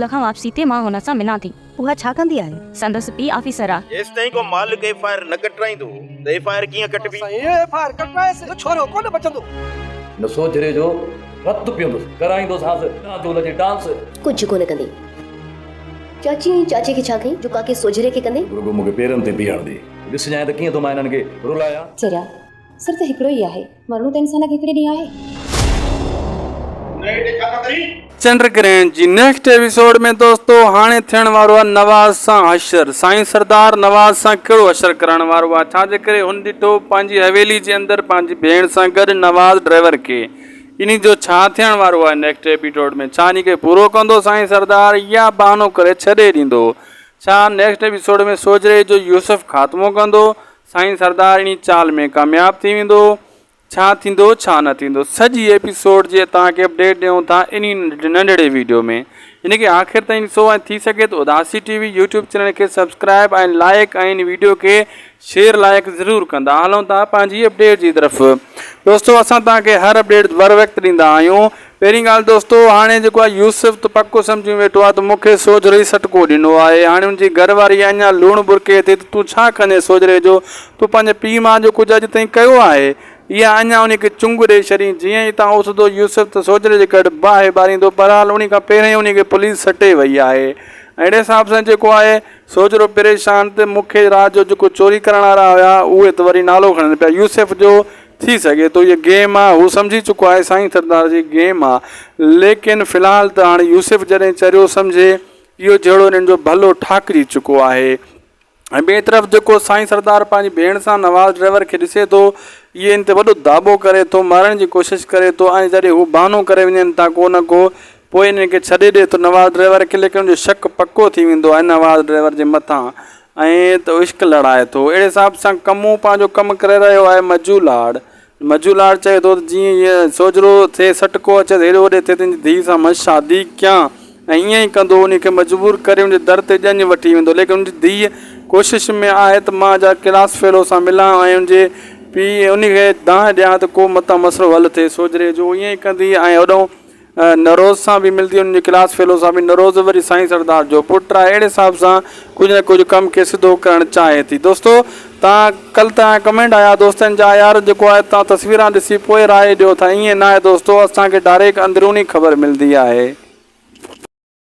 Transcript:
लखा वापसी ते मां हुन सां मिलां थी। उहा छा कंदी आहे? संदसि पीउ ऑफिसर आहे। जेस ताईं को मालिक एफआईआर न कटराईंदो त एफआईआर कीअं कटबी? एफआईआर कटराएसि त छोरो कोन बचंदो। न सोचरे जो रत पियंदुसि कराईंदोसि हाज़िर डांस जे डांस कुछ कोन कंदी। चाची ऐं चाचे खे छा कई जो काके सोजरे खे कंदे? रुगो मूंखे पेरनि ते बीहण दे ॾिस जाए त कीअं थो मां हिननि खे रुलाया। चरिया सर त हिकिड़ो ई आहे, मरणो त इंसान खे हिकिड़े ॾींहुं आहे। चंद्रग्रहण जी नेक्स्ट एपिसोड में दोस्तों हाणे थियण वारो आहे नवाज़ सां हशर। साईं सरदार नवाज़ सां कहिड़ो हशर करण वारो आहे, छाजे करे हुन ॾिठो पंहिंजी हवेली जे अंदरि पंहिंजी भेण सां गॾु नवाज़ ड्राइवर खे। इन जो छा थियण वारो आहे नेक्स्ट एपिसोड में? छा इन खे पूरो कंदो साईं सरदार या बहानो करे छॾे ॾींदो? छा नेक्स्ट एपिसोड में सोजरे जो यूसुफ ख़ात्मो कंदो? साईं सरदार इन चाल में कामयाब थी वेंदो? छा थींदो छा न थींदो सॼी एपिसोड जे तव्हांखे अपडेट ॾियूं था इन नंढड़े वीडियो में। इनखे आख़िर ताईं ॾिसो ऐं थी सघे तो उदासी टीवी यूट्यूब चैनल खे सब्सक्राइब ऐं लाइक ऐं इन वीडियो खे शेयर लाइक ज़रूरु कंदा। हलूं था पंहिंजी अपडेट जी तरफ़। दोस्तों असां तव्हांखे हर अपडेट बर वक़्तु ॾींदा आहियूं। पहिरीं ॻाल्हि दोस्तों हाणे जेको आहे यूसुफ त पको सम्झी वेठो आहे त मूंखे सोजरो ई सटको ॾिनो आहे। हाणे हुनजी घरवारी अञा लूणु बुरके थिए त तूं छा कंदे सोजरे जो? तूं पंहिंजे पीउ मां जो कुझु अॼु ताईं कयो आहे? इहा अञा उनखे चुंग ॾेई छॾी। जीअं ई तव्हां उथंदो यूसुफ त सोजरे जे गॾु बाहि ॿारींदो, बहरहाल उन खां पहिरियों ई उनखे पुलिस सटे वई आहे। अहिड़े हिसाब सां जेको आहे सोजरो परेशान त मूंखे राति जो जेको चोरी करण वारा हुया उहे त वरी नालो खणनि पिया यूसुफ जो। थी सघे थो इहा गेम आहे, हू सम्झी चुको आहे साईं सरदार जी गेम आहे। लेकिन फ़िलहाल त हाणे यूसुफ जॾहिं चरियो सम्झे इहो जहिड़ो हिननि जो भलो ठाकरी चुको आहे। ऐं ॿिए तरफ़ जेको साईं सरदार पंहिंजी भेण सां नवाज़ ड्राइवर खे ॾिसे थो, इहे इन ते वॾो दाबो करे थो, मारण जी कोशिशि करे थो। ऐं जॾहिं हू बहानो करे वञनि था को न को पोइ इन खे छॾे ॾिए थो नवाज़ ड्राइवर खे। लेकिन उनजो शक पको थी वेंदो आहे नवाज़ ड्राइवर जे मथां ऐं त इश्क लड़ाए थो। अहिड़े हिसाब सां कमु पंहिंजो कमु करे रहियो आहे मजूलाड़ चए थो जीअं हीअं सोजरो थिए सटको अचे हेॾे होॾे थिए तुंहिंजी धीउ सां मां शादी कयां, ऐं ईअं ई कंदो उनखे मजबूर करे उनजे दर ते ॼञ वठी वेंदो। लेकिन उनजी धीउ कोशिशि में आहे त मां जा क्लास फेलो सां मिलां ऐं उनजे पीउ उनखे दांह ॾियां त को मतां मसलो हल थिए सोजरे जो। ईअं ई कंदी ऐं होॾो नरोज़ सां बि मिलंदी, उनजे क्लास फेलो सां बि। नरोज़ वरी साईं सरदार जो पुटु आहे। अहिड़े हिसाब सां कुझु न कुझु कम खे सिधो करणु चाहे थी। दोस्तों तव्हां कल्ह तव्हां कमेंट आया दोस्तनि जा, यार जेको आहे तव्हां तस्वीरां ॾिसी पोइ राय ॾियो था। ईअं न आहे दोस्तों, असांखे डायरेक्ट अंदरूनी ख़बर मिलंदी आहे।